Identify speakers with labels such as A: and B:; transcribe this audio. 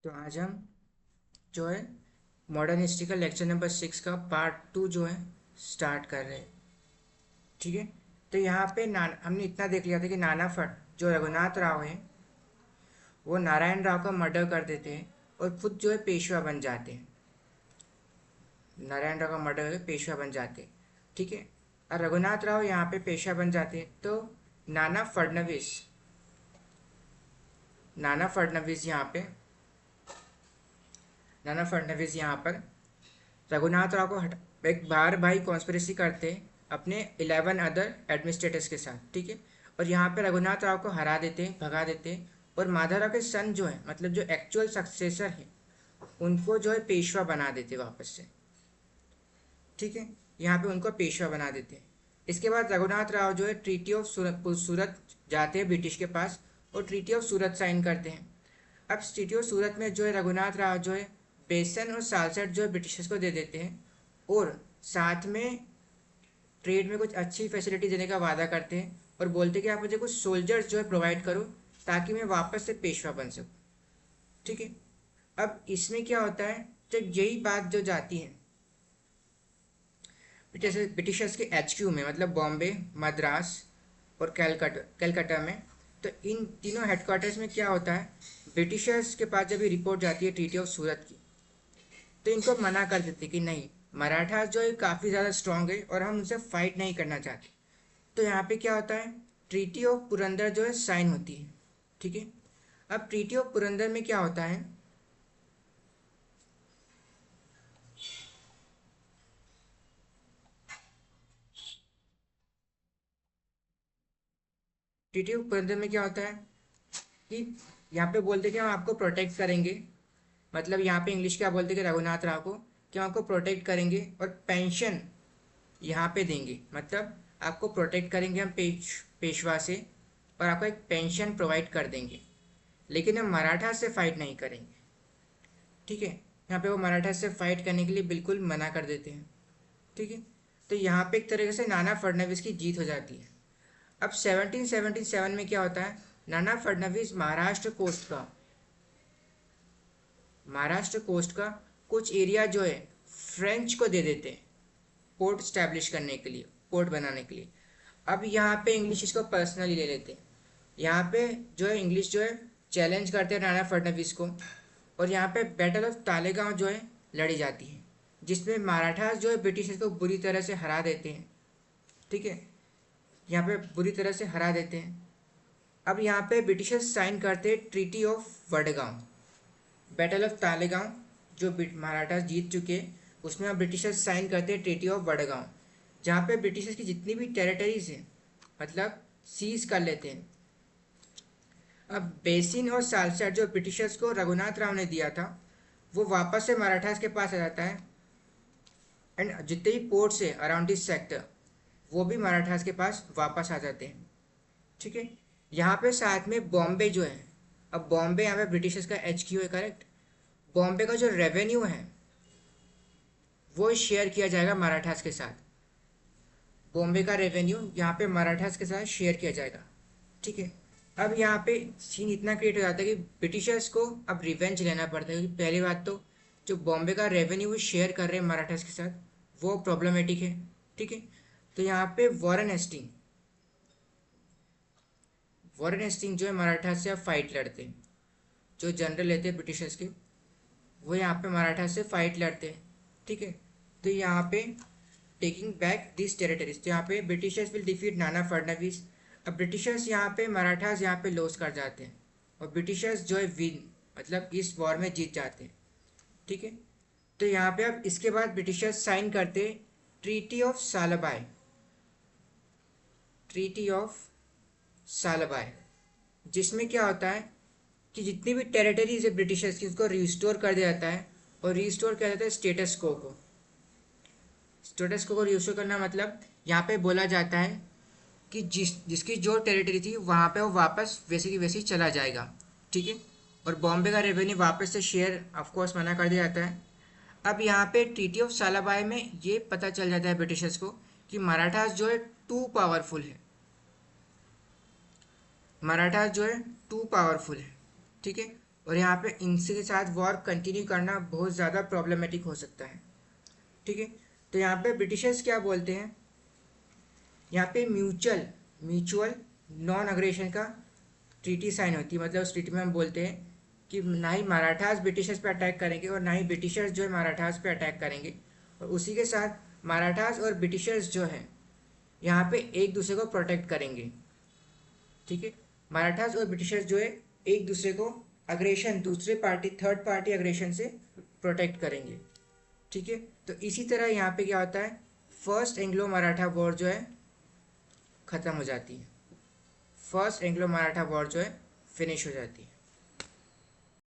A: तो आज हम जो है मॉडर्न हिस्ट्री का लेक्चर नंबर 6 का पार्ट 2 जो है स्टार्ट कर रहे हैं। ठीक है। तो यहाँ पे हमने इतना देख लिया था कि नाना फट जो रघुनाथ राव है वो नारायण राव का मर्डर कर देते हैं और खुद जो है पेशवा बन जाते हैं। नारायण राव का मर्डर करके पेशवा बन जाते हैं। ठीक है। और रघुनाथ राव यहाँ पे पेशवा बन जाते हैं तो नाना फडणवीस नाना फडणवीस यहाँ पे नाना फडणवीस यहाँ पर रघुनाथ राव को एक बार भाई कॉन्स्पिरेसी करते हैं अपने 11 अदर एडमिनिस्ट्रेटर्स के साथ। ठीक है। और यहाँ पे रघुनाथ राव को हरा देते हैं, भगा देते हैं और माधवराव के सन जो है मतलब जो एक्चुअल सक्सेसर है उनको जो है पेशवा बना देते हैं वापस से। ठीक है। यहाँ पे उनको पेशवा बना देते हैं। इसके बाद रघुनाथ राव जो है ट्रीटी ऑफ सूरत जाते हैं ब्रिटिश के पास और ट्रीटी ऑफ सूरत साइन करते हैं। अब ट्रीटी ऑफ सूरत में जो है रघुनाथ राव जो है बेसन और सालसेट जो है ब्रिटिशर्स को दे देते हैं और साथ में ट्रेड में कुछ अच्छी फैसिलिटी देने का वादा करते हैं और बोलते हैं कि आप मुझे कुछ सोल्जर्स जो है प्रोवाइड करो ताकि मैं वापस से पेशवा बन सकूं। ठीक है। अब इसमें क्या होता है, जब यही बात जो जाती है जैसे ब्रिटिशर्स के एचक्यू में मतलब बॉम्बे, मद्रास और कलकत्ता में, तो इन तीनों हेडक्वार्टर्स में क्या होता है, ब्रिटिशर्स के पास जब ये रिपोर्ट जाती है ट्रीटी ऑफ सूरत की तो इनको मना कर देते कि नहीं, मराठा जो है काफ़ी ज़्यादा स्ट्रांग है और हम उनसे फाइट नहीं करना चाहते। तो यहाँ पे क्या होता है, ट्रीटी ऑफ पुरंदर जो है साइन होती है। ठीक है। अब ट्रीटी ऑफ पुरंदर में क्या होता है, ट्रीटी ऑफ पुरंदर में क्या होता है कि यहाँ पे बोलते कि हम आपको प्रोटेक्ट करेंगे, मतलब यहाँ पे इंग्लिश क्या बोलते कि रघुनाथ राव को कि हम आपको प्रोटेक्ट करेंगे और पेंशन यहाँ पे देंगे, मतलब आपको प्रोटेक्ट करेंगे हम पेशवा से और आपको एक पेंशन प्रोवाइड कर देंगे, लेकिन हम मराठा से फाइट नहीं करेंगे। ठीक है। यहाँ पे वो मराठा से फाइट करने के लिए बिल्कुल मना कर देते हैं। ठीक है। तो यहाँ पे एक तरीके से नाना फडणवीस की जीत हो जाती है। अब 1777 में क्या होता है, नाना फडणवीस महाराष्ट्र कोस्ट का कुछ एरिया जो है फ्रेंच को दे देते हैं पोर्ट स्टैब्लिश करने के लिए, पोर्ट बनाने के लिए। अब यहाँ पे इंग्लिश इसको पर्सनली ले लेते हैं। यहाँ पे जो है इंग्लिश जो है चैलेंज करते हैं नाना फडणवीस को और यहाँ पे बैटल ऑफ तालेगांव जो है लड़ी जाती है जिसमें मराठास जो है ब्रिटिशर्स को बुरी तरह से हरा देते हैं। ठीक है। यहाँ पे बुरी तरह से हरा देते हैं। अब यहाँ पे ब्रिटिशर्स साइन करते हैं treaty of Wadgaon, battle of Talegaon जो मराठास जीत चुके हैं उसमें अब ब्रिटिशर्स साइन करते हैं ट्रीटी ऑफ वडगांव, जहाँ पे ब्रिटिशर्स की जितनी भी टेरिटरीज हैं मतलब सीज कर लेते हैं। अब बेसिन और सालसेट जो ब्रिटिशर्स को रघुनाथ राव ने दिया था वो वापस से मराठास के पास आ जाता है एंड जितने भी पोर्ट्स है अराउंड दिस सेक्टर वो भी मराठास के पास वापस आ जाते हैं। ठीक है। यहाँ पे साथ में बॉम्बे जो है, अब बॉम्बे यहाँ पे ब्रिटिशर्स का HQ है, करेक्ट। बॉम्बे का जो रेवेन्यू है वो शेयर किया जाएगा मराठास के साथ। बॉम्बे का रेवेन्यू यहाँ पे मराठास के साथ शेयर किया जाएगा। ठीक है। अब यहाँ पे सीन इतना क्रिएट हो जाता है कि ब्रिटिशर्स को अब रिवेंज लेना पड़ता है क्योंकि पहली बात तो जो बॉम्बे का रेवेन्यू वो शेयर कर रहे हैं मराठास के साथ वो प्रॉब्लमेटिक है। ठीक है। तो यहाँ पे वॉरेन हेस्टिंग जो है मराठा से अब फाइट लड़ते हैं, जो जनरल लेते हैं ब्रिटिशर्स के वो यहाँ पे मराठा से फाइट लड़ते हैं। ठीक है। तो यहाँ पे टेकिंग बैक दिस टेरिटरीज, तो यहाँ पे Britishers will defeat Nana Phadnavis. अब ब्रिटिशर्स यहाँ पे मराठास यहाँ पे लॉस कर जाते हैं और ब्रिटिशर्स जो है विन मतलब इस वॉर में जीत जाते हैं। ठीक है। तो यहाँ पे अब इसके बाद ब्रिटिशर्स साइन करते हैं treaty of Salbai, treaty of Salbai, जिसमें क्या होता है कि जितनी भी टेरिटरीज है ब्रिटिशर्स की उसको रिस्टोर कर दिया जाता है और रिस्टोर किया जाता है स्टेटस को। स्टेटस को रिस्टोर करना मतलब यहाँ पे बोला जाता है कि जिसकी जो टेरिटरी थी वहाँ पे वो वापस वैसे की वैसे ही चला जाएगा। ठीक है। और बॉम्बे का रेवेन्यू वापस से शेयर ऑफकोर्स मना कर दिया जाता है। अब यहाँ पे ट्रीटी ऑफ सालाबाई में ये पता चल जाता है ब्रिटिशर्स को कि मराठास जो है टू पावरफुल है, मराठास जो है टू पावरफुल है। ठीक है। और यहाँ पे इनसे के साथ वॉर कंटिन्यू करना बहुत ज़्यादा प्रॉब्लमेटिक हो सकता है। ठीक है, तो यहाँ पे ब्रिटिशर्स क्या बोलते हैं, यहाँ पे म्यूचुअल नॉन अग्रेशन का ट्रीटी साइन होती है। मतलब उस ट्रीटी में हम बोलते हैं कि ना ही मराठास ब्रिटिशर्स पे अटैक करेंगे और ना ही ब्रिटिशर्स जो है मराठास पे अटैक करेंगे, और उसी के साथ मराठास और ब्रिटिशर्स जो है यहाँ पे एक दूसरे को प्रोटेक्ट करेंगे। ठीक है, मराठास और ब्रिटिशर्स जो है एक दूसरे को अग्रेशन, दूसरे पार्टी थर्ड पार्टी अग्रेशन से प्रोटेक्ट करेंगे। ठीक है, तो इसी तरह यहाँ पे क्या होता है, फर्स्ट एंग्लो मराठा वॉर जो है ख़त्म हो जाती है, फर्स्ट एंग्लो मराठा वॉर जो है फिनिश हो जाती है।